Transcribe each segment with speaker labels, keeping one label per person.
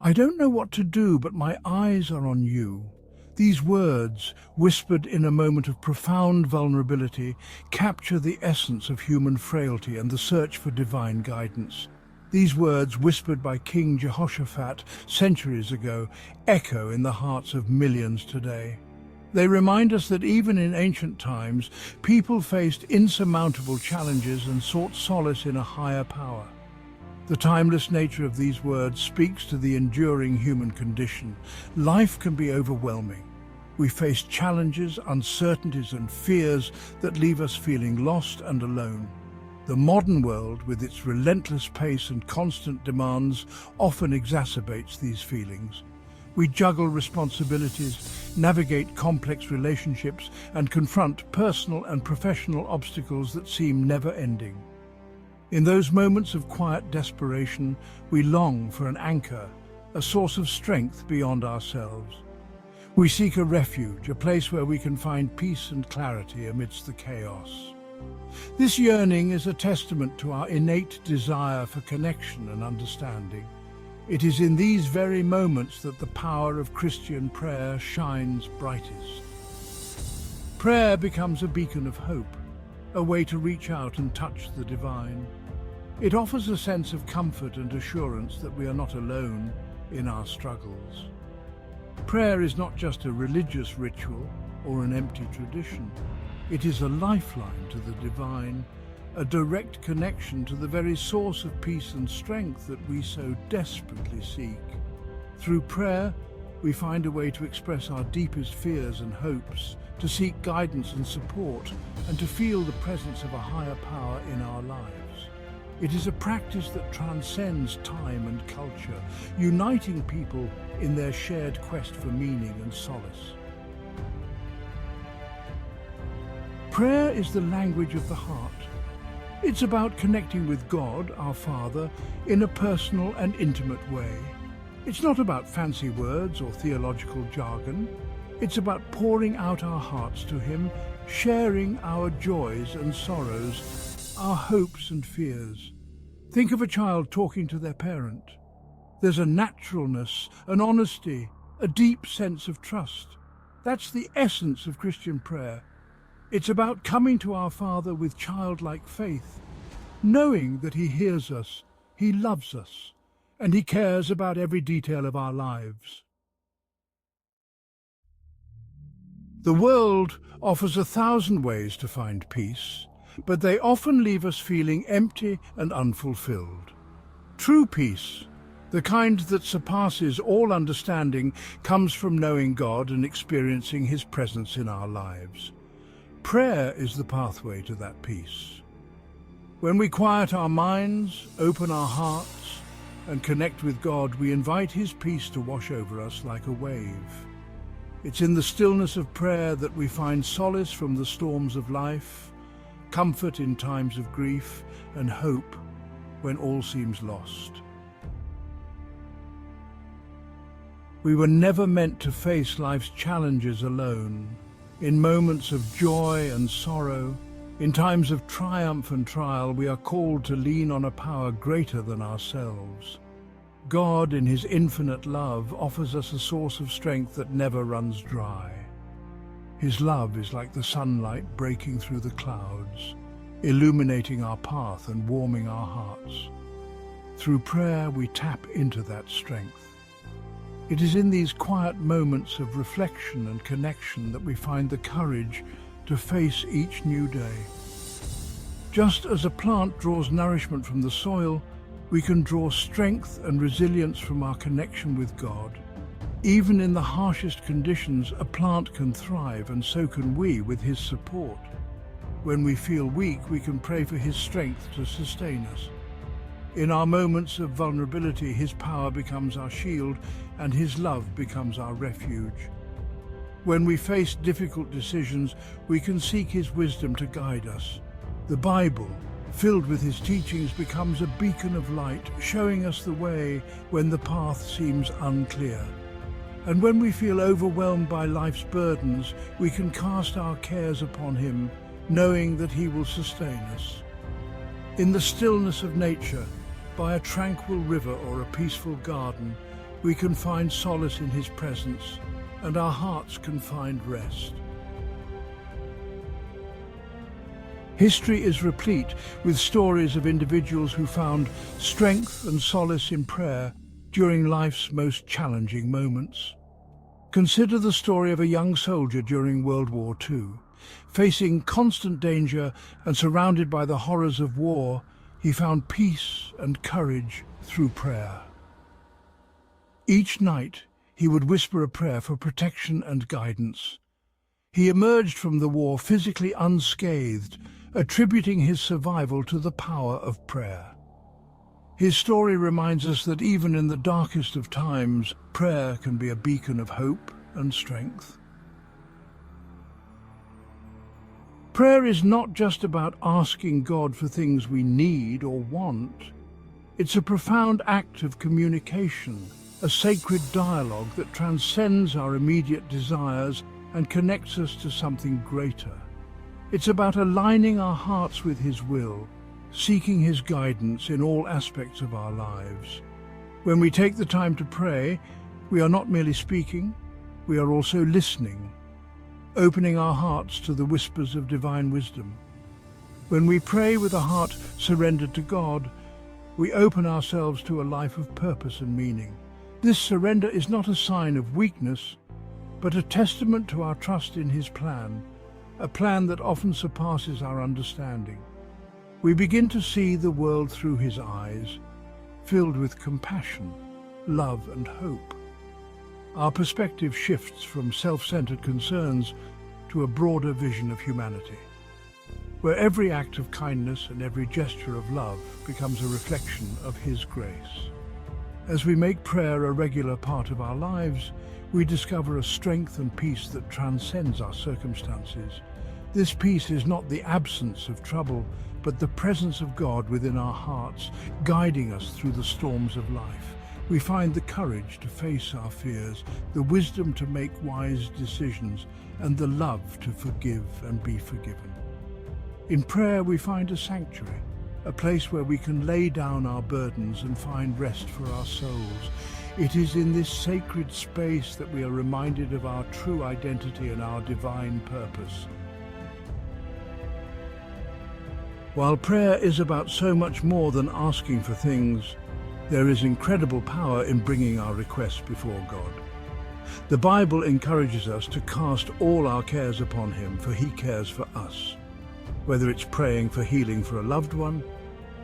Speaker 1: I don't know what to do, but my eyes are on you. These words, whispered in a moment of profound vulnerability, capture the essence of human frailty and the search for divine guidance. These words, whispered by King Jehoshaphat centuries ago, echo in the hearts of millions today. They remind us that even in ancient times, people faced insurmountable challenges and sought solace in a higher power. The timeless nature of these words speaks to the enduring human condition. Life can be overwhelming. We face challenges, uncertainties and fears that leave us feeling lost and alone. The modern world, with its relentless pace and constant demands, often exacerbates these feelings. We juggle responsibilities, navigate complex relationships, and confront personal and professional obstacles that seem never-ending. In those moments of quiet desperation, we long for an anchor, a source of strength beyond ourselves. We seek a refuge, a place where we can find peace and clarity amidst the chaos. This yearning is a testament to our innate desire for connection and understanding. It is in these very moments that the power of Christian prayer shines brightest. Prayer becomes a beacon of hope, a way to reach out and touch the divine. It offers a sense of comfort and assurance that we are not alone in our struggles. Prayer is not just a religious ritual or an empty tradition. It is a lifeline to the divine, a direct connection to the very source of peace and strength that we so desperately seek. Through prayer, we find a way to express our deepest fears and hopes, to seek guidance and support, and to feel the presence of a higher power in our lives. It is a practice that transcends time and culture, uniting people in their shared quest for meaning and solace. Prayer is the language of the heart. It's about connecting with God, our Father, in a personal and intimate way. It's not about fancy words or theological jargon. It's about pouring out our hearts to Him, sharing our joys and sorrows, our hopes and fears. Think of a child talking to their parent. There's a naturalness, an honesty, a deep sense of trust. That's the essence of Christian prayer. It's about coming to our Father with childlike faith, knowing that He hears us, He loves us, and He cares about every detail of our lives. The world offers 1,000 ways to find peace, but they often leave us feeling empty and unfulfilled. True peace, the kind that surpasses all understanding, comes from knowing God and experiencing His presence in our lives. Prayer is the pathway to that peace. When we quiet our minds, open our hearts, and connect with God, we invite His peace to wash over us like a wave. It's in the stillness of prayer that we find solace from the storms of life, comfort in times of grief, and hope when all seems lost. We were never meant to face life's challenges alone. In moments of joy and sorrow, in times of triumph and trial, we are called to lean on a power greater than ourselves. God, in His infinite love, offers us a source of strength that never runs dry. His love is like the sunlight breaking through the clouds, illuminating our path and warming our hearts. Through prayer, we tap into that strength. It is in these quiet moments of reflection and connection that we find the courage to face each new day. Just as a plant draws nourishment from the soil, we can draw strength and resilience from our connection with God. Even in the harshest conditions, a plant can thrive, and so can we with His support. When we feel weak, we can pray for His strength to sustain us. In our moments of vulnerability, His power becomes our shield, and His love becomes our refuge. When we face difficult decisions, we can seek His wisdom to guide us. The Bible, filled with His teachings, becomes a beacon of light, showing us the way when the path seems unclear. And when we feel overwhelmed by life's burdens, we can cast our cares upon Him, knowing that He will sustain us. In the stillness of nature, by a tranquil river or a peaceful garden, we can find solace in his presence, and our hearts can find rest. History is replete with stories of individuals who found strength and solace in prayer during life's most challenging moments. Consider the story of a young soldier during World War II. Facing constant danger and surrounded by the horrors of war, he found peace and courage through prayer. Each night, he would whisper a prayer for protection and guidance. He emerged from the war physically unscathed, attributing his survival to the power of prayer. His story reminds us that even in the darkest of times, prayer can be a beacon of hope and strength. Prayer is not just about asking God for things we need or want. It's a profound act of communication, a sacred dialogue that transcends our immediate desires and connects us to something greater. It's about aligning our hearts with His will, seeking His guidance in all aspects of our lives. When we take the time to pray, we are not merely speaking, we are also listening, opening our hearts to the whispers of divine wisdom. When we pray with a heart surrendered to God, we open ourselves to a life of purpose and meaning. This surrender is not a sign of weakness, but a testament to our trust in His plan, a plan that often surpasses our understanding. We begin to see the world through His eyes, filled with compassion, love and hope. Our perspective shifts from self-centered concerns to a broader vision of humanity, where every act of kindness and every gesture of love becomes a reflection of His grace. As we make prayer a regular part of our lives, we discover a strength and peace that transcends our circumstances. This peace is not the absence of trouble, but the presence of God within our hearts, guiding us through the storms of life. We find the courage to face our fears, the wisdom to make wise decisions, and the love to forgive and be forgiven. In prayer, we find a sanctuary, a place where we can lay down our burdens and find rest for our souls. It is in this sacred space that we are reminded of our true identity and our divine purpose. While prayer is about so much more than asking for things, there is incredible power in bringing our requests before God. The Bible encourages us to cast all our cares upon Him, for He cares for us. Whether it's praying for healing for a loved one,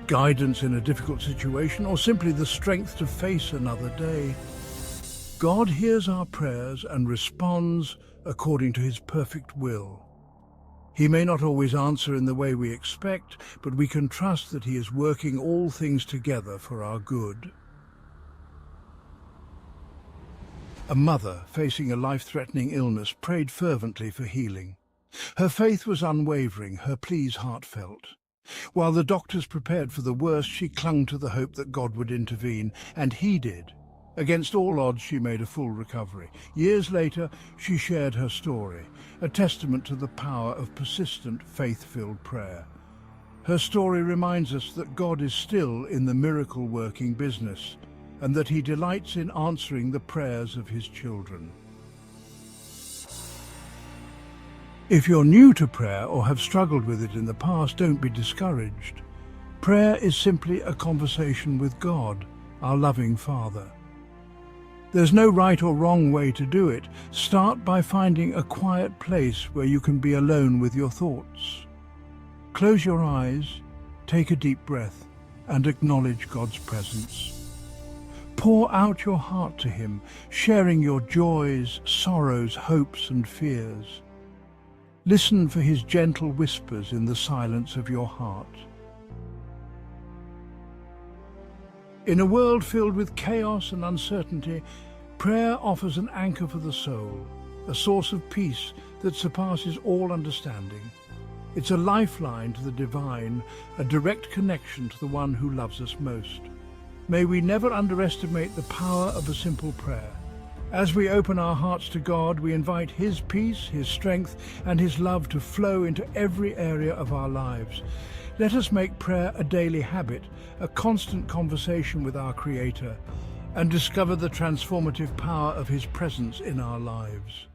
Speaker 1: guidance in a difficult situation, or simply the strength to face another day, God hears our prayers and responds according to His perfect will. He may not always answer in the way we expect, but we can trust that He is working all things together for our good. A mother facing a life-threatening illness prayed fervently for healing. Her faith was unwavering, her pleas heartfelt. While the doctors prepared for the worst, she clung to the hope that God would intervene, and He did. Against all odds, she made a full recovery. Years later, she shared her story, a testament to the power of persistent, faith-filled prayer. Her story reminds us that God is still in the miracle-working business, and that He delights in answering the prayers of His children. If you're new to prayer or have struggled with it in the past, don't be discouraged. Prayer is simply a conversation with God, our loving Father. There's no right or wrong way to do it. Start by finding a quiet place where you can be alone with your thoughts. Close your eyes, take a deep breath, and acknowledge God's presence. Pour out your heart to Him, sharing your joys, sorrows, hopes, and fears. Listen for His gentle whispers in the silence of your heart. In a world filled with chaos and uncertainty, prayer offers an anchor for the soul, a source of peace that surpasses all understanding. It's a lifeline to the divine, a direct connection to the one who loves us most. May we never underestimate the power of a simple prayer. As we open our hearts to God, we invite His peace, His strength, and His love to flow into every area of our lives. Let us make prayer a daily habit, a constant conversation with our Creator, and discover the transformative power of His presence in our lives.